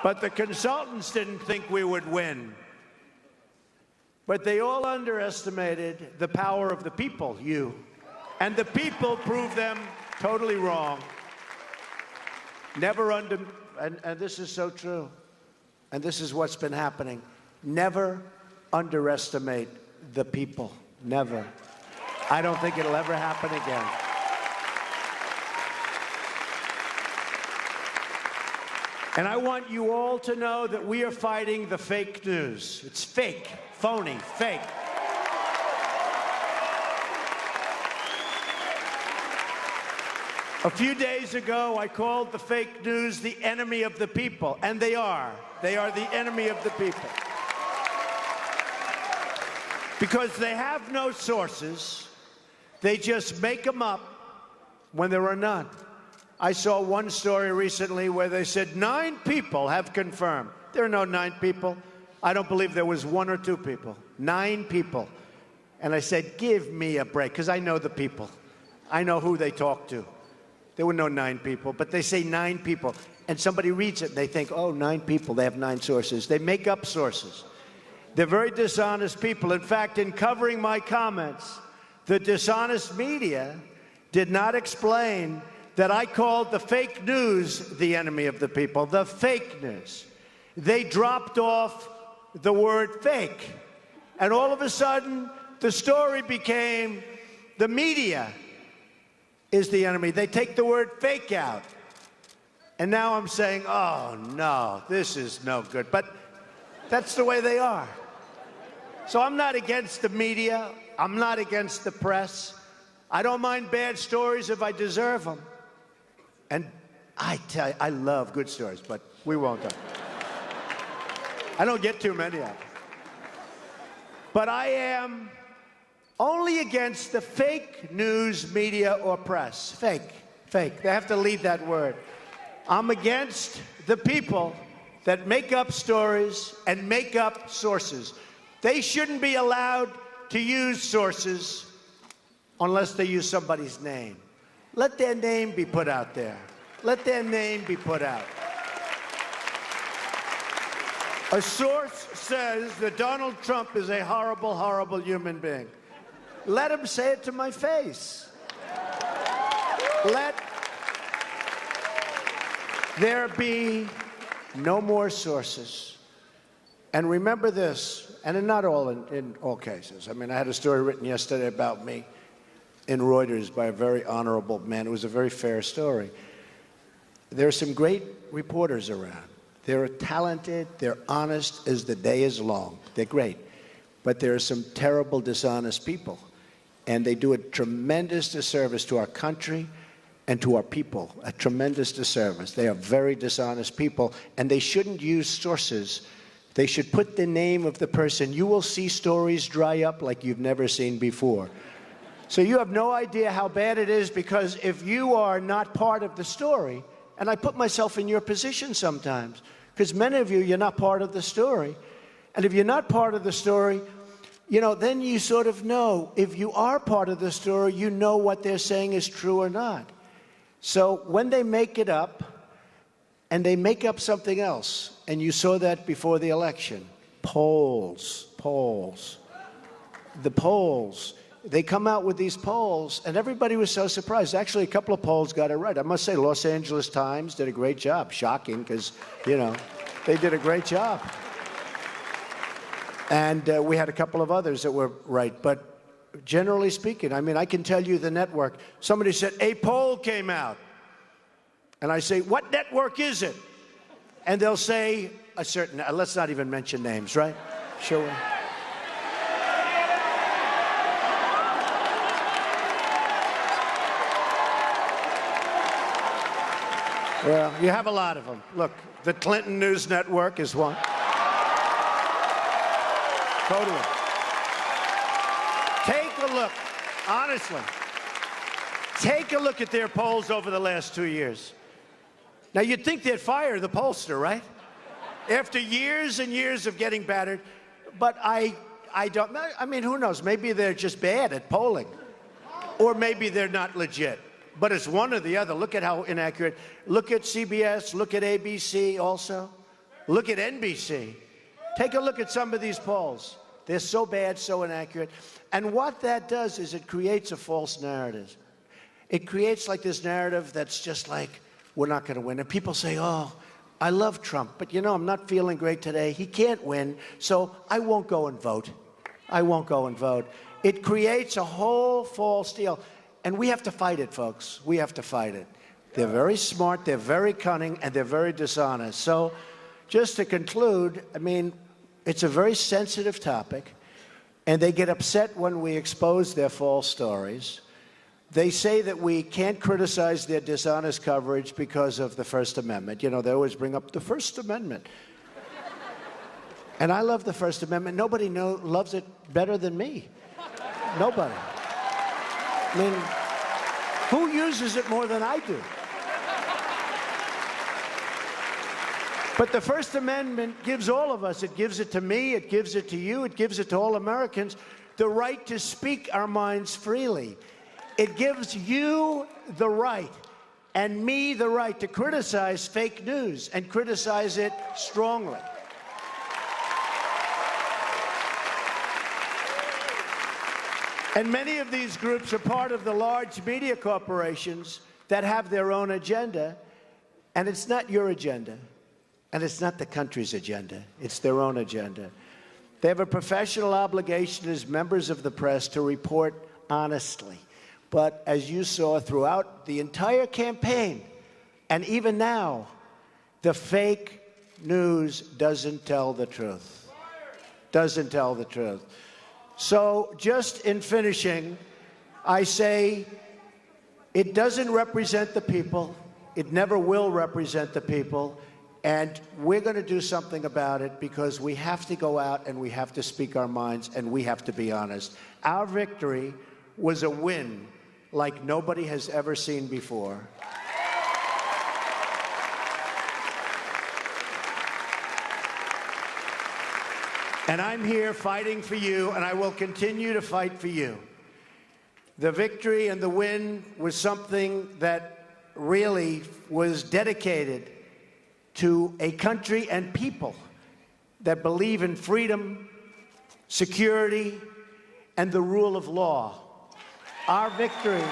But the consultants didn't think we would win. But they all underestimated the power of the people, you. And the people proved them totally wrong. Never and this is so true, and this is what's been happening. Never underestimate the people. Never. I don't think it'll ever happen again. And I want you all to know that we are fighting the fake news. It's fake, phony, fake. A few days ago, I called the fake news the enemy of the people, and they are. They are the enemy of the people. Because they have no sources, they just make them up when there are none. I saw one story recently where they said 9 people have confirmed. There are no 9 people. I don't believe there was 1 or 2 people. 9 people. And I said, give me a break, because I know the people. I know who they talk to. There were no 9 people, but they say 9 people. And somebody reads it, and they think, oh, 9 people, they have 9 sources. They make up sources. They're very dishonest people. In fact, in covering my comments, the dishonest media did not explain that I called the fake news the enemy of the people, the fake news. They dropped off the word fake. And all of a sudden, the story became the media is the enemy. They take the word fake out. And now I'm saying, oh, no, this is no good. But that's the way they are. So I'm not against the media. I'm not against the press. I don't mind bad stories if I deserve them. And I tell you, I love good stories, but we won't. I don't get too many of them. But I am only against the fake news media or press. Fake, fake. They have to leave that word. I'm against the people that make up stories and make up sources. They shouldn't be allowed to use sources unless they use somebody's name. Let their name be put out there. Let their name be put out. A source says that Donald Trump is a horrible, horrible human being. Let him say it to my face. Let there be no more sources. And remember this, and not all in all cases. I mean, I had a story written yesterday about me in Reuters by a very honorable man. It was a very fair story. There are some great reporters around. They're talented, they're honest as the day is long. They're great. But there are some terrible, dishonest people. And they do a tremendous disservice to our country and to our people, a tremendous disservice. They are very dishonest people, and they shouldn't use sources. They should put the name of the person. You will see stories dry up like you've never seen before. So you have no idea how bad it is, because if you are not part of the story, and I put myself in your position sometimes, because many of you, you're not part of the story. And if you're not part of the story, you know, then you sort of know. If you are part of the story, you know what they're saying is true or not. So when they make it up, and they make up something else, and you saw that before the election, polls. The polls. They come out with these polls, and everybody was so surprised. Actually, a couple of polls got it right. I must say, Los Angeles Times did a great job. Shocking, because, you know, they did a great job. And we had a couple of others that were right. But generally speaking, I mean, I can tell you the network. Somebody said, a poll came out. And I say, what network is it? And they'll say a certain, let's not even mention names, right? Sure. Well, you have a lot of them. Look, the Clinton News Network is one. Totally. Take a look, honestly. Take a look at their polls over the last 2 years. Now, you'd think they'd fire the pollster, right? After years and years of getting battered. But I don't know. I mean, who knows? Maybe they're just bad at polling. Or maybe they're not legit. But it's one or the other. Look at how inaccurate. Look at CBS. Look at ABC also. Look at NBC. Take a look at some of these polls. They're so bad, so inaccurate. And what that does is it creates a false narrative. It creates like this narrative that's just like, we're not going to win. And people say, oh, I love Trump, but you know, I'm not feeling great today. He can't win, so I won't go and vote. I won't go and vote. It creates a whole false deal. And we have to fight it, folks. We have to fight it. They're very smart, they're very cunning, and they're very dishonest. So just to conclude, I mean, it's a very sensitive topic, and they get upset when we expose their false stories. They say that we can't criticize their dishonest coverage because of the First Amendment. You know, they always bring up the First Amendment. And I love the First Amendment. Nobody loves it better than me. Nobody. I mean, who uses it more than I do? But the First Amendment gives all of us, it gives it to me, it gives it to you, it gives it to all Americans, the right to speak our minds freely. It gives you the right, and me the right, to criticize fake news and criticize it strongly. And many of these groups are part of the large media corporations that have their own agenda, and it's not your agenda. And it's not the country's agenda. It's their own agenda. They have a professional obligation as members of the press to report honestly. But as you saw throughout the entire campaign, and even now, the fake news doesn't tell the truth. Doesn't tell the truth. So just in finishing, I say it doesn't represent the people. It never will represent the people. And we're going to do something about it because we have to go out and we have to speak our minds and we have to be honest. Our victory was a win like nobody has ever seen before. And I'm here fighting for you, and I will continue to fight for you. The victory and the win was something that really was dedicated to a country and people that believe in freedom, security, and the rule of law. Our victory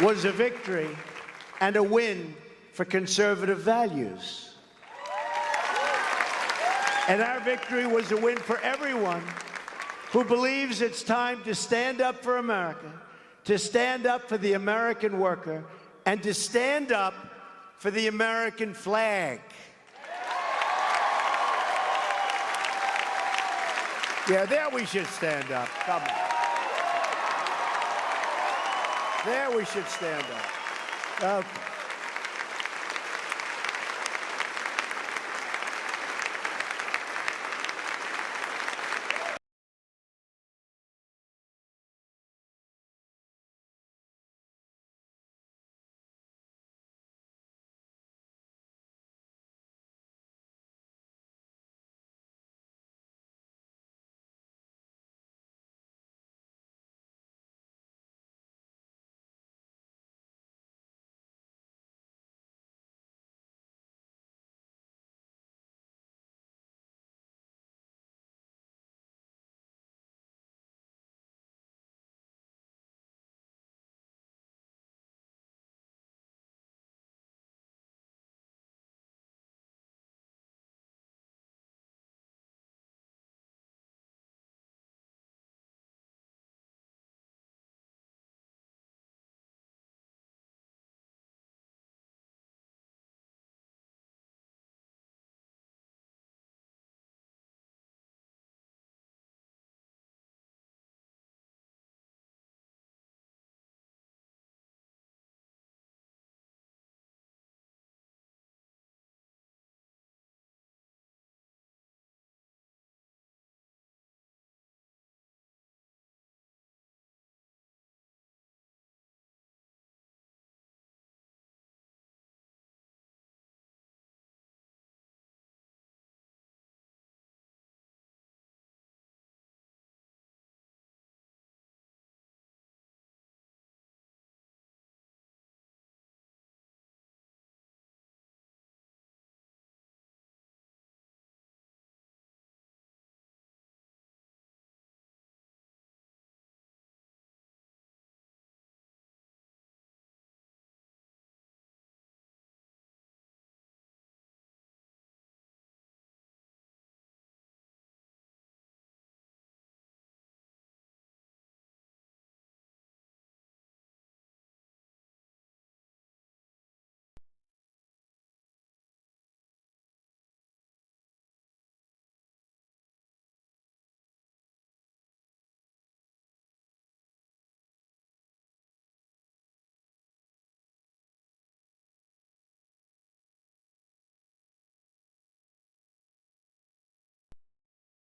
was a victory and a win for conservative values. And our victory was a win for everyone who believes it's time to stand up for America, to stand up for the American worker, and to stand up for the American flag. Yeah, there we should stand up. Come on. There we should stand up. Okay.